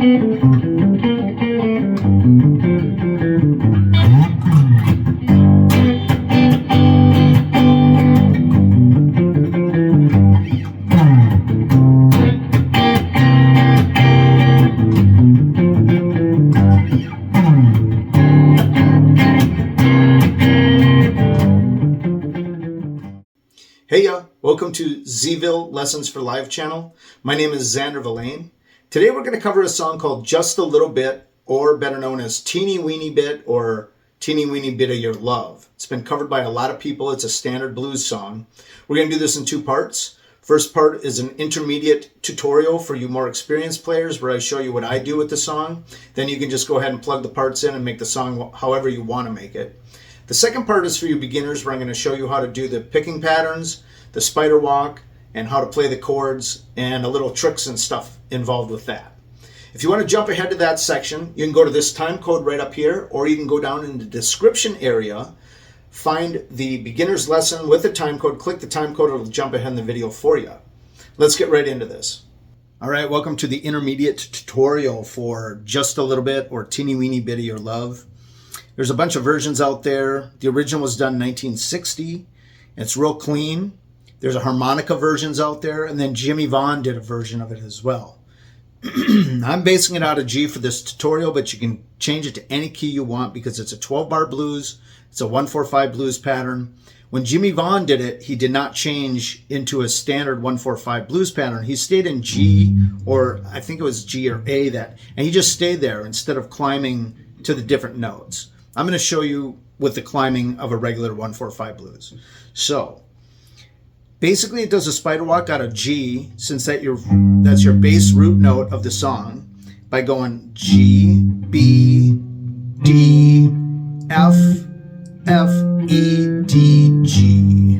Hey ya, welcome to Zville Lessons for Live channel. My name is Xander Villain. Today we're going to cover a song called Just a Little Bit, or better known as Teeny Weeny Bit or Teeny Weeny Bit of Your Love. It's been covered by a lot of people. It's a standard blues song. We're going to do this in two parts. First part is an intermediate tutorial for you more experienced players where I show you what I do with the song. Then you can just go ahead and plug the parts in and make the song however you want to make it. The second part is for you beginners where I'm going to show you how to do the picking patterns, the spider walk, and how to play the chords, and a little tricks and stuff involved with that. If you want to jump ahead to that section, you can go to this time code right up here, or you can go down in the description area, find the beginner's lesson with the time code, click the time code, it'll jump ahead in the video for you. Let's get right into this. All right, welcome to the intermediate tutorial for Just a Little Bit or Teeny Weeny Bit of Your Love. There's a bunch of versions out there. The original was done in 1960. It's real clean. There's a harmonica versions out there, and then Jimmy Vaughn did a version of it as well. I'm basing it out of G for this tutorial, but you can change it to any key you want because it's a 12-bar blues. It's a 1-4-5 blues pattern. When Jimmy Vaughn did it, he did not change into a standard 1-4-5 blues pattern. He stayed in G, or I think it was G or A, and he just stayed there instead of climbing to the different notes. I'm going to show you with the climbing of a regular 1-4-5 blues. So basically it does a spider walk out of G, since that's your bass root note of the song, by going G, B, D, F, F, E, D, G.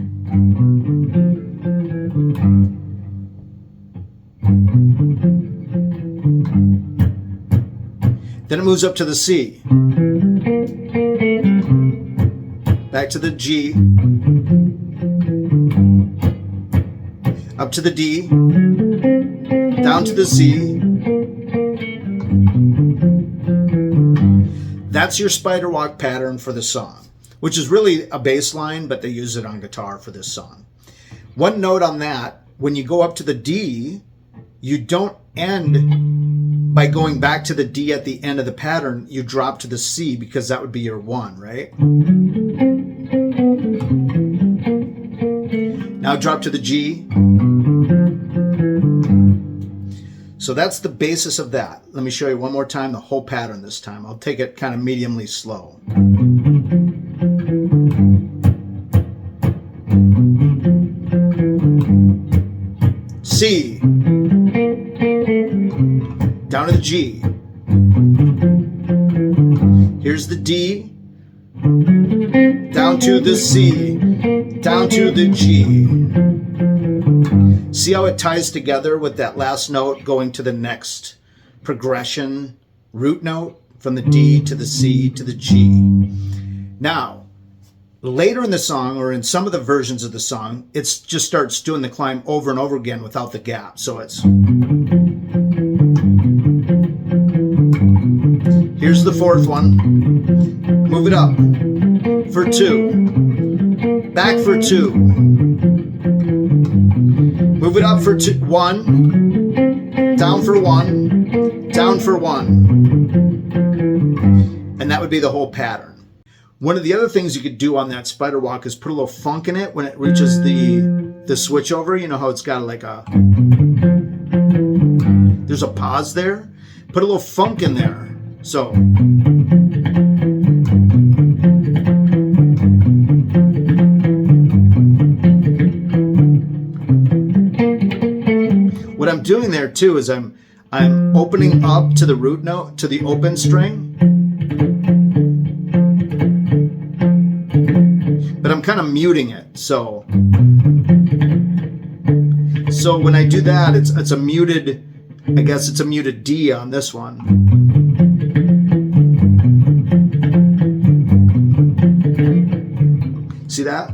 Then it moves up to the C. Back to the G, up to the D, down to the C. That's your spider walk pattern for the song, which is really a bass line, but they use it on guitar for this song. One note on that, when you go up to the D, you don't end by going back to the D at the end of the pattern. You drop to the C because that would be your 1, right? Now drop to the G. So that's the basis of that. Let me show you one more time the whole pattern this time. I'll take it kind of mediumly slow. C. Down to the G. Here's the D. Down to the C. Down to the G. See how it ties together with that last note going to the next progression root note from the D to the C to the G. Now, later in the song, or in some of the versions of the song, it just starts doing the climb over and over again without the gap. So it's... Here's the fourth one. Move it up for 2. Back for 2. Move it up for 1. Down for 1. Down for 1. And that would be the whole pattern. One of the other things you could do on that spider walk is put a little funk in it when it reaches the switch over. You know how it's got like a... There's a pause there. Put a little funk in there. So... What I'm doing there too is I'm opening up to the root note, to the open string. But I'm kind of muting it. So when I do that, it's a muted, I guess it's a muted D on this one. See that?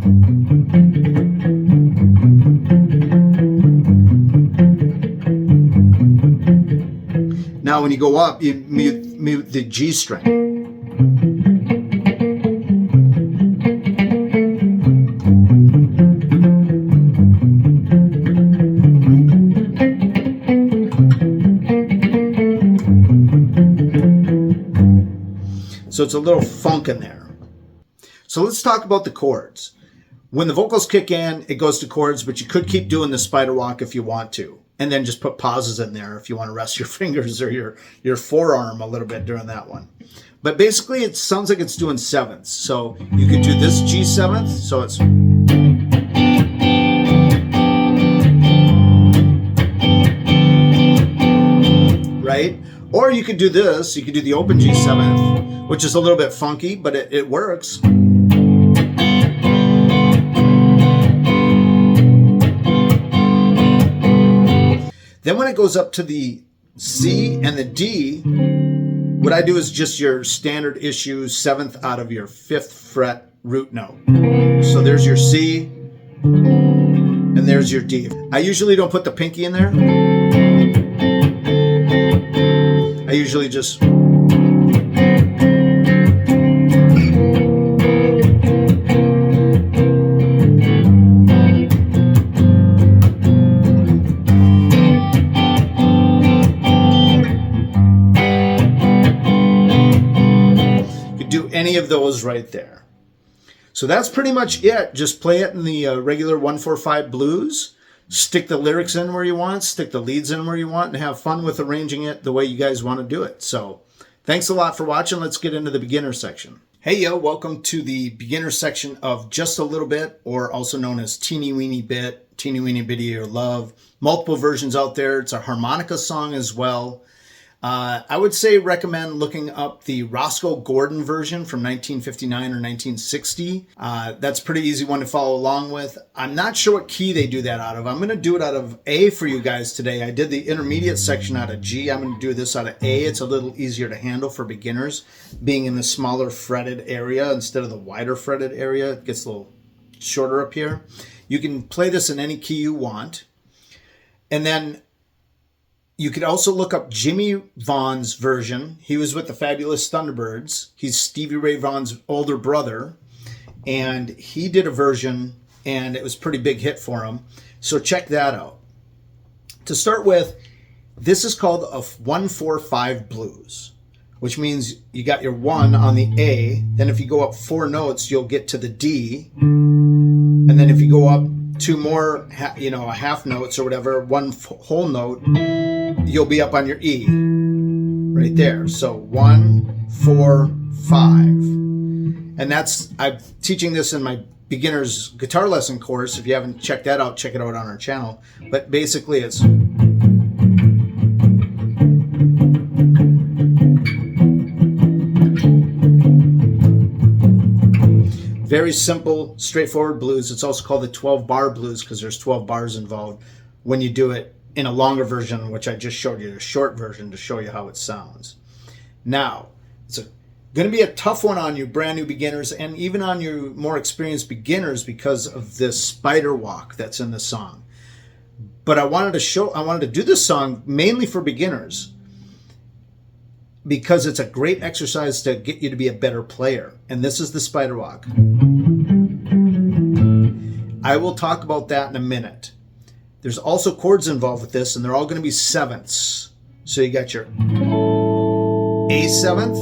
Now when you go up, you mute the G string. So it's a little funk in there. So let's talk about the chords. When the vocals kick in, it goes to chords, but you could keep doing the spider walk if you want to. And then just put pauses in there if you want to rest your fingers or your forearm a little bit during that one. But basically it sounds like it's doing sevenths. So you could do this G seventh. So it's... right? Or you could do this. You could do the open G seventh, which is a little bit funky, but it works. Then when it goes up to the C and the D, what I do is just your standard issue seventh out of your 5th fret root note. So there's your C and there's your D. I usually don't put the pinky in there. I usually just... any of those right there. So that's pretty much it. Just play it in the regular 1-4-5 blues. Stick the lyrics in where you want, stick the leads in where you want, and have fun with arranging it the way you guys want to do it. So thanks a lot for watching. Let's get into the beginner section. Hey yo, welcome to the beginner section of Just a Little Bit, or also known as Teeny Weeny Bit, Teeny Weeny Bit of Your Love. Multiple versions out there. It's a harmonica song as well. I would say recommend looking up the Rosco Gordon version from 1959 or 1960. That's a pretty easy one to follow along with. I'm not sure what key they do that out of. I'm going to do it out of A for you guys today. I did the intermediate section out of G. I'm going to do this out of A. It's a little easier to handle for beginners, being in the smaller fretted area instead of the wider fretted area. It gets a little shorter up here. You can play this in any key you want. And then you could also look up Jimmy Vaughn's version. He was with the Fabulous Thunderbirds. He's Stevie Ray Vaughan's older brother. And he did a version, and it was a pretty big hit for him. So check that out. To start with, this is called a 1-4-5 blues, which means you got your 1 on the A. Then if you go up 4 notes, you'll get to the D. And then if you go up 2 more, a half notes or whatever, 1 whole note, you'll be up on your E right there. So 1, 4, 5. And I'm teaching this in my beginner's guitar lesson course. If you haven't checked that out, check it out on our channel. But basically it's very simple, straightforward blues. It's also called the 12-bar blues because there's 12 bars involved when you do it in a longer version, which I just showed you, the short version, to show you how it sounds. Now, it's going to be a tough one on you brand new beginners and even on your more experienced beginners because of this spider walk that's in the song. But I wanted to do this song mainly for beginners because it's a great exercise to get you to be a better player. And this is the spider walk. I will talk about that in a minute. There's also chords involved with this, and they're all going to be sevenths. So you got your A seventh,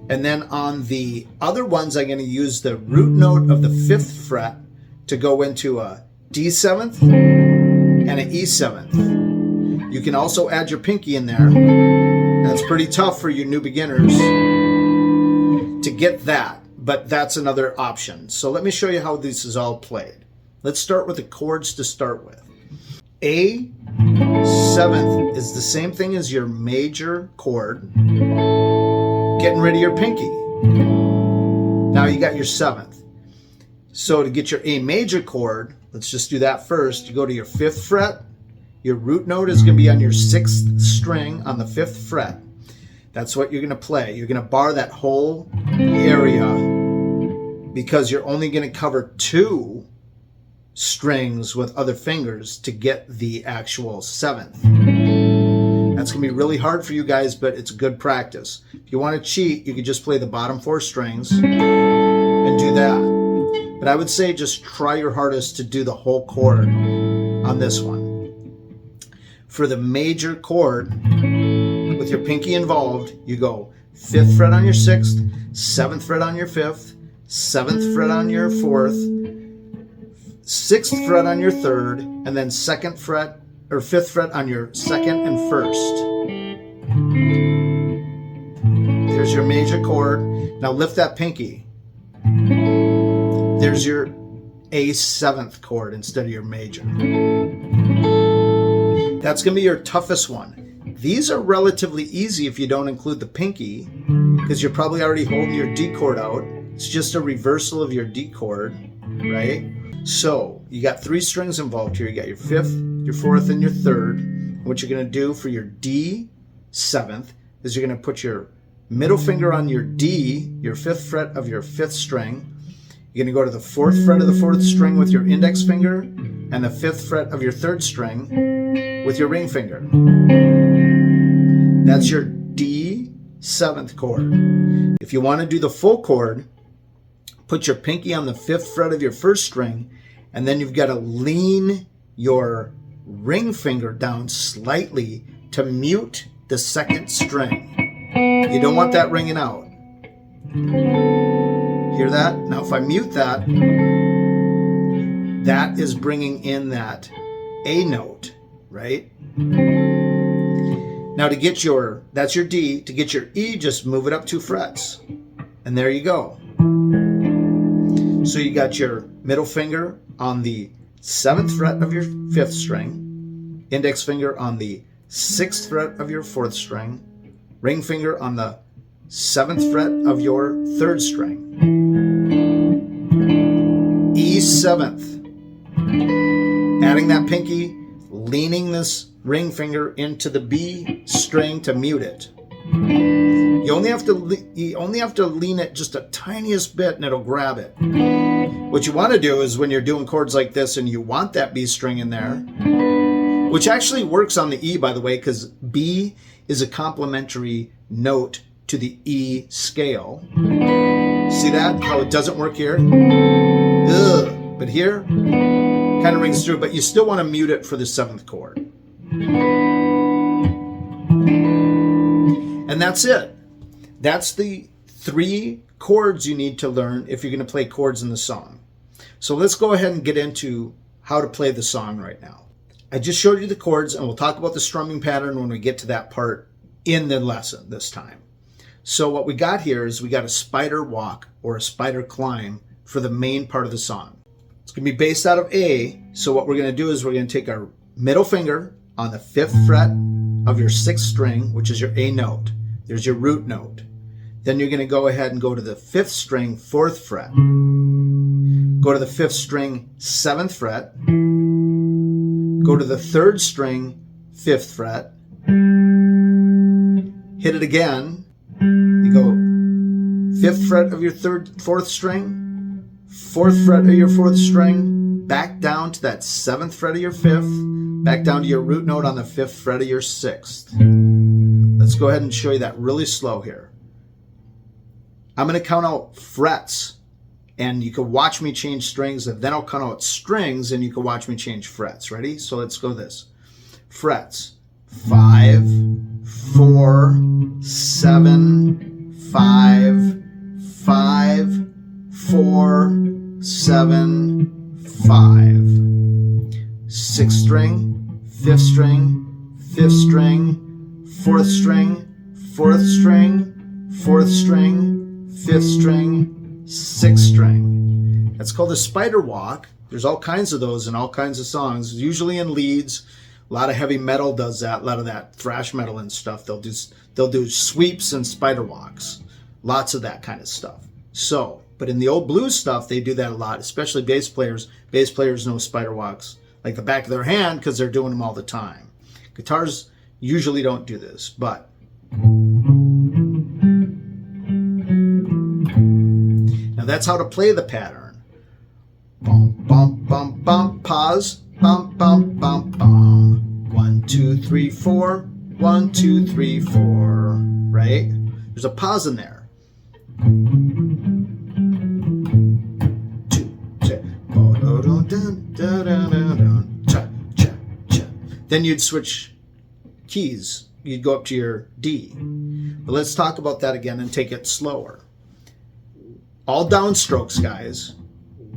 and then on the other ones, I'm going to use the root note of the 5th fret to go into a D seventh and an E seventh. You can also add your pinky in there. That's pretty tough for you new beginners to get that, but that's another option. So let me show you how this is all played. Let's start with the chords to start with. A seventh is the same thing as your major chord. Getting rid of your pinky. Now you got your 7th. So to get your A major chord, let's just do that first. You go to your 5th fret. Your root note is going to be on your 6th string on the 5th fret. That's what you're going to play. You're going to bar that whole area because you're only going to cover 2 strings with other fingers to get the actual 7th. That's going to be really hard for you guys, but it's good practice. If you want to cheat, you could just play the bottom 4 strings and do that. But I would say just try your hardest to do the whole chord on this one. For the major chord, with your pinky involved, you go 5th fret on your 6th, 7th fret on your 5th, 7th fret on your 4th, 6th fret on your 3rd, and then 2nd fret or 5th fret on your 2nd and 1st. There's your major chord. Now lift that pinky. There's your A7th chord instead of your major. That's going to be your toughest one. These are relatively easy if you don't include the pinky, because you're probably already holding your D chord out. It's just a reversal of your D chord, right? So you got 3 strings involved here. You got your 5th, your 4th, and your 3rd. What you're going to do for your D7th is you're going to put your middle finger on your D, your 5th fret of your 5th string. You're going to go to the 4th fret of the 4th string with your index finger, and the 5th fret of your 3rd string with your ring finger. That's your D7th chord. If you want to do the full chord, put your pinky on the 5th fret of your 1st string, and then you've got to lean your ring finger down slightly to mute the 2nd string. You don't want that ringing out. Hear that? Now if I mute that, that is bringing in that A note, right? Now to get your, that's your D, to get your E, just move it up 2 frets. And there you go. So you got your middle finger on the 7th fret of your 5th string, index finger on the 6th fret of your 4th string, ring finger on the 7th fret of your 3rd string. E7th. Adding that pinky, leaning this ring finger into the B string to mute it. You only have to lean it just a tiniest bit and it'll grab it. What you want to do is when you're doing chords like this and you want that B string in there, which actually works on the E, by the way, because B is a complementary note to the E scale. See that? How it doesn't work here? Ugh. But here, kind of rings through, but you still want to mute it for the 7th chord. And that's it. That's the 3 chords you need to learn if you're going to play chords in the song. So let's go ahead and get into how to play the song right now. I just showed you the chords, and we'll talk about the strumming pattern when we get to that part in the lesson this time. So what we got here is we got a spider walk or a spider climb for the main part of the song. It's going to be based out of A, so what we're going to do is we're going to take our middle finger on the 5th fret of your 6th string, which is your A note. There's your root note. Then you're going to go ahead and go to the 5th string, 4th fret. Go to the 5th string, 7th fret. Go to the 3rd string, 5th fret. Hit it again. You go 5th fret of your 4th string, 4th fret of your 4th string, back down to that 7th fret of your 5th, back down to your root note on the 5th fret of your 6th. Let's go ahead and show you that really slow here. I'm going to count out frets, and you can watch me change strings, and then I'll count out strings, and you can watch me change frets. Ready? So let's go this. Frets. 5, 4, 7, 5, 5, 4, 7, 5. 6th string, 5th string, 5th string, 4th string, 4th string, 4th string, 5th string, 6th string. That's called a spider walk. There's all kinds of those in all kinds of songs, usually in leads. A lot of heavy metal does that, a lot of that thrash metal and stuff. They'll do sweeps and spider walks. Lots of that kind of stuff. So, but in the old blues stuff, they do that a lot, especially bass players. Bass players know spider walks like the back of their hand because they're doing them all the time. Guitars usually don't do this, but now that's how to play the pattern. Bum, bum, bum, bum, pause. Bum, bum, bum, bum. 1, 2, 3, 4. 1, 2, 3, 4, right? There's a pause in there. 2, then you'd switch keys. You'd go up to your D. But let's talk about that again and take it slower. All downstrokes, guys.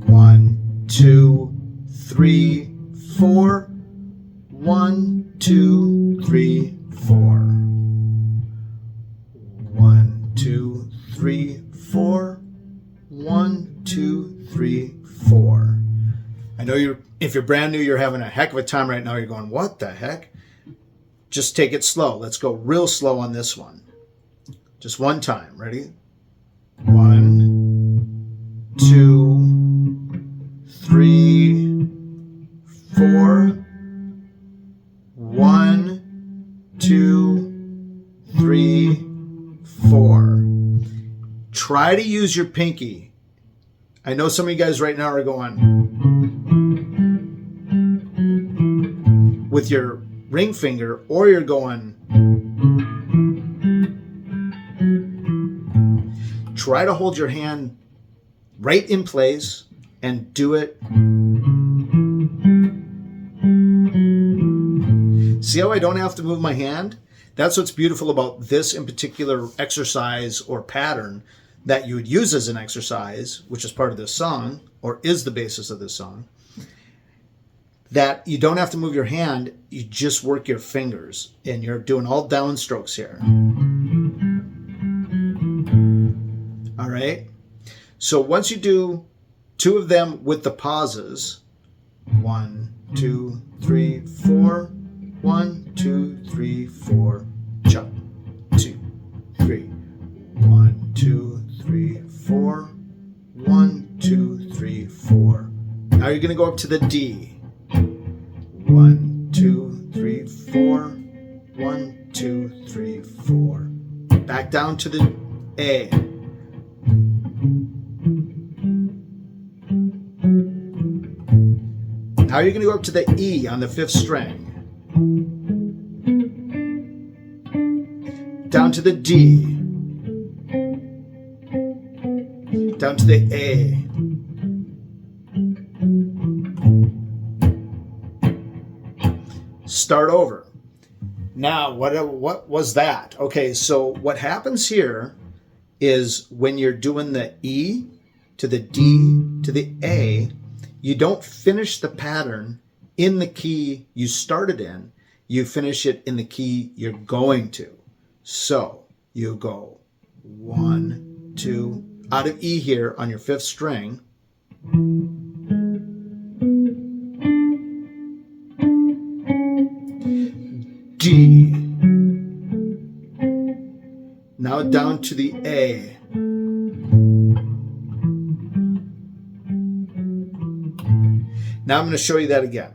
1, 2, 3, 4. 1, 2, 3, 4. 1, 2, 3, 4. 1, 2, 3, 4. I know if you're brand new, you're having a heck of a time right now. You're going, what the heck? Just take it slow. Let's go real slow on this one. Just one time. Ready? 1, 2, 3, 4. 1, 2, 3, 4. Try to use your pinky. I know some of you guys right now are going with your ring finger, or you're going. Try to hold your hand right in place and do it. See how I don't have to move my hand? That's what's beautiful about this in particular exercise or pattern that you would use as an exercise, which is part of this song, or is the basis of this song, that you don't have to move your hand, you just work your fingers, and you're doing all downstrokes here. All right? So once you do 2 of them with the pauses, 1, 2, 3, 4, 1, 2, 3, 4, chop, 2, 3, 1, 2, 3, 4, 1, 2, 3, 4. Now you're going to go up to the D. 1, 2, 3, 4, 1, 2, 3, 4. Back down to the A. Now you're going to go up to the E on the 5th string. Down to the D. Down to the A. Start over. Now, what was that? Okay, so what happens here is when you're doing the E to the D to the A, you don't finish the pattern in the key you started in. You finish it in the key you're going to. So you go 1, 2, out of E here on your 5th string. D. Now down to the A. Now I'm going to show you that again.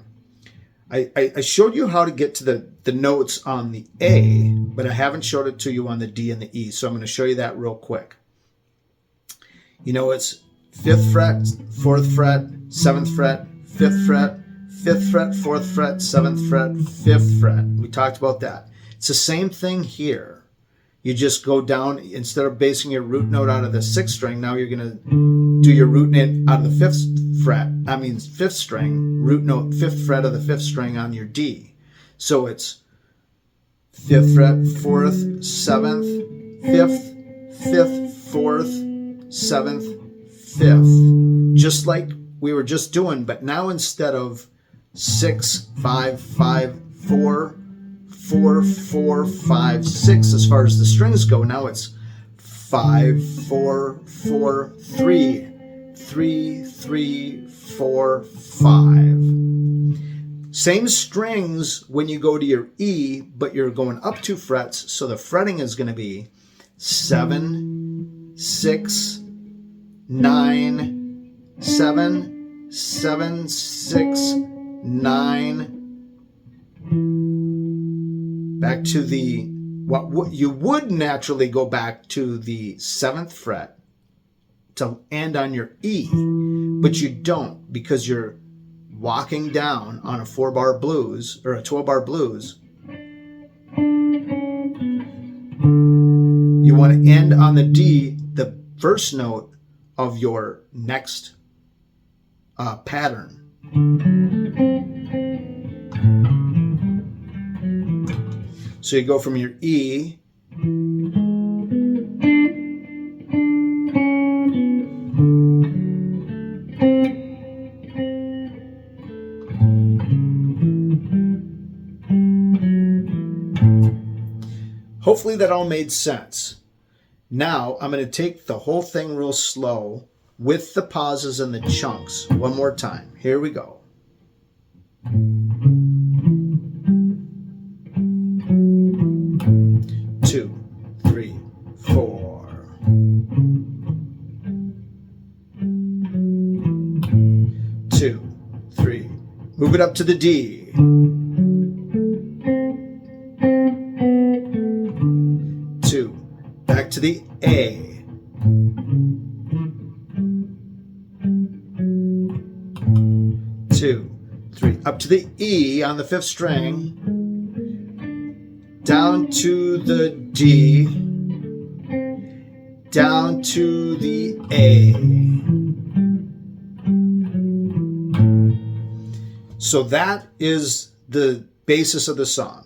I showed you how to get to the notes on the A, but I haven't showed it to you on the D and the E, so I'm going to show you that real quick. You know, it's 5th fret, 4th fret, 7th fret, 5th fret, 5th fret, 4th fret, 7th fret, 5th fret. We talked about that. It's the same thing here. You just go down, instead of basing your root note out of the 6th string, now you're going to do your root note out of the 5th fret, 5th string, root note, 5th fret of the 5th string on your D. So it's 5th fret, 4th, 7th, 5th, 5th, 4th, 7th, 5th. Just like we were just doing, but now instead of 6, 5, 5, 4, 4, 4, 5, 6 as far as the strings go, now it's 5, 4, 4, 3, 3, 3, 4, 5. Same strings when you go to your E, but you're going up 2 frets, so the fretting is going to be 7, 6, 9, 7, 7, 6, 9. Back to the, what you would naturally go back to the 7th fret to end on your E, but you don't because you're walking down on a 4-bar blues or a 12-bar blues. you want to end on the D, the first note of your next pattern. So you go from your E Hopefully that all made sense. Now I'm going to take the whole thing real slow with the pauses and the chunks one more time. Here we go. 2, 3, 4. 2, 3. Move it up to the D. 2. Back to the A. 2, 3. Up to the E on the 5th string. Down to the D. Down to the A. So that is the basis of the song.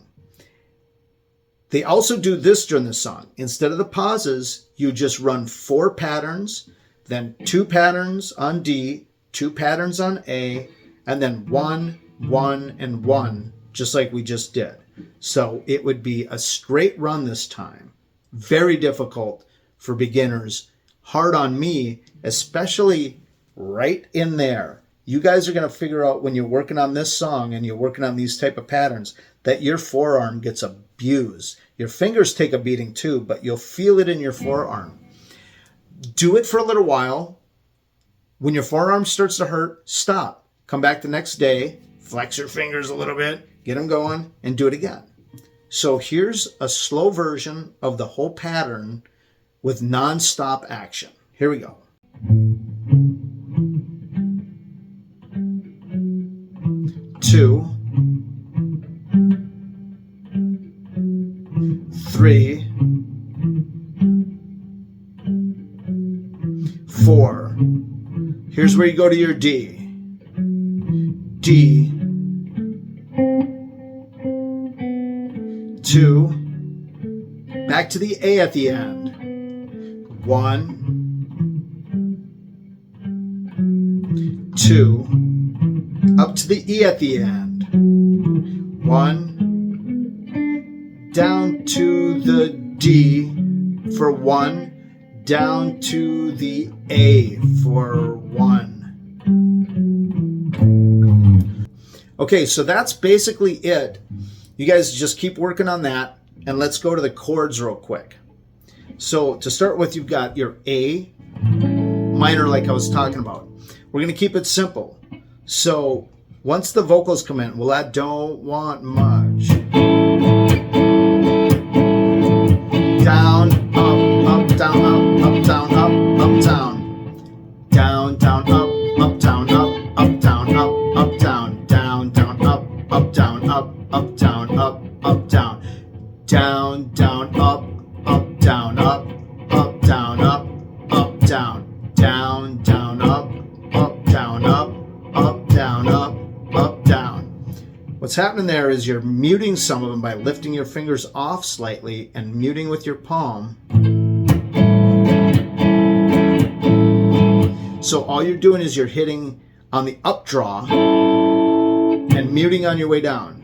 They also do this during the song. Instead of the pauses, you just run 4 patterns, then 2 patterns on D, 2 patterns on A, and then 1, 1, and 1, just like we just did. So it would be a straight run this time. Very difficult for beginners. Hard on me, especially right in there. You guys are going to figure out when you're working on this song and you're working on these type of patterns that your forearm gets abused. Your fingers take a beating too, but you'll feel it in your forearm. Do it for a little while. When your forearm starts to hurt, stop. Come back the next day, flex your fingers a little bit, get them going, and do it again. So here's a slow version of the whole pattern with non-stop action. Here we go. 2, 3, 4. Here's where you go to your D. D. 2. Back to the A at the end. 1, 2. Up to the E at the end. 1. Down to the D for 1. Down to the A for 1. Okay, so that's basically it. You guys just keep working on that, and let's go to the chords real quick. So to start with, you've got your A minor like I was talking about. We're going to keep it simple. So once the vocals come in, well, I don't want much. Down, up, down, up, down, up, down. Down, down, up, down, up, down, up, down. Down, down, up, down, up, down, up, down. Down, down, up, down, up, down, up, down. Down, down, up, down, up, down, up, down. What's happening there is you're muting some of them by lifting your fingers off slightly and muting with your palm. So all you're doing is you're hitting on the up draw and muting on your way down.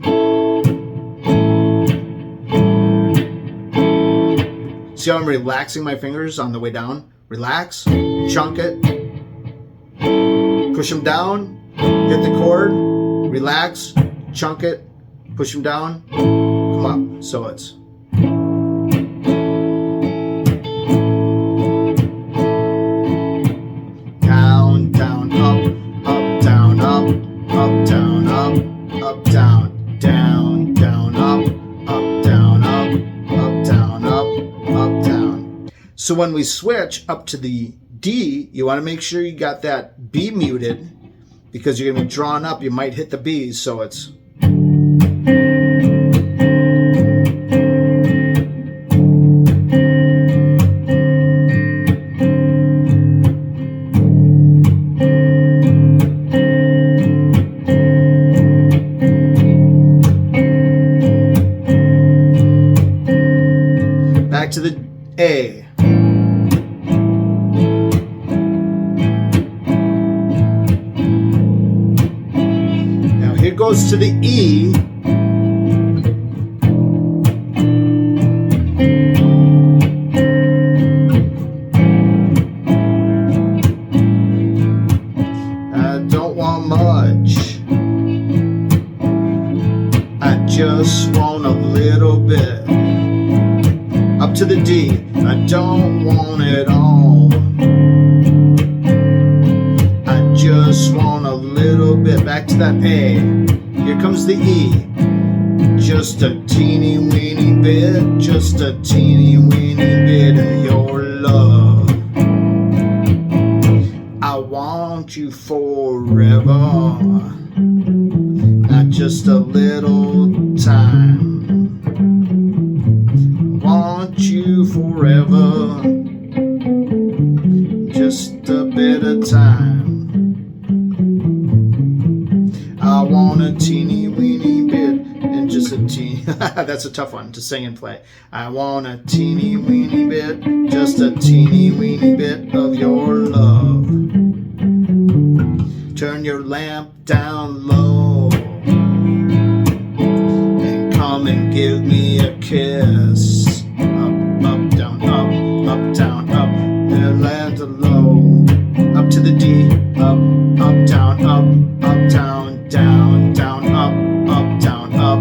See how I'm relaxing my fingers on the way down? Relax, chunk it, push them down, hit the chord, relax, chunk it, push them down, come up. So it's down, down, up, down, up, down, up, down, down, down, up, down, up, down, up, down. So when we switch up to the D, you want to make sure you got that B muted because you're going to be drawn up. You might hit the B's, so it's back to the A. Now here goes to the E. I don't want much, I just want a little bit. Up to the D, I don't want it all, I just want a little bit. Back to that A, here comes the E. Just a teeny weeny bit, just a teeny weeny bit of your love. I want you forever, not just a little time. I want you forever, just a bit of time. I want a teeny weeny bit and just a teeny. That's a tough one to sing and play. I want a teeny weeny bit, just a teeny weeny bit of your love. Turn your lamp down low and come and give me a kiss. Up, up, down, up, and land low. Up to the D, up, down, down, down, up, down, down, up.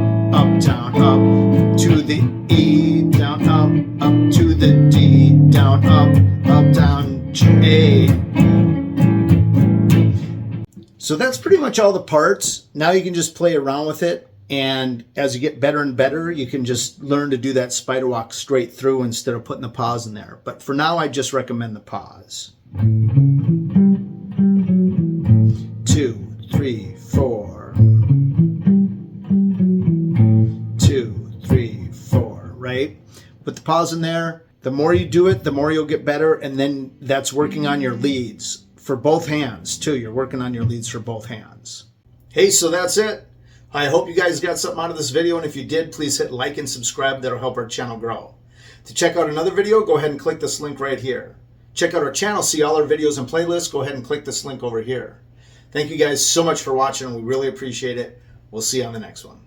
To the E, down, up to the D, down, up, down, A. So that's pretty much all the parts. Now you can just play around with it, and as you get better and better, you can just learn to do that spider walk straight through instead of putting the pause in there. But for now, I just recommend the pause. 2, 3, 4. 2, 3, 4, right? Put the pause in there. The more you do it, the more you'll get better, and then that's working on your leads. For both hands, too. You're working on your leads for both hands. Hey, so that's it. I hope you guys got something out of this video, and if you did, please hit like and subscribe. That'll help our channel grow. To check out another video, go ahead and click this link right here. Check out our channel, see all our videos and playlists. Go ahead and click this link over here. Thank you guys so much for watching. We really appreciate it. We'll see you on the next one.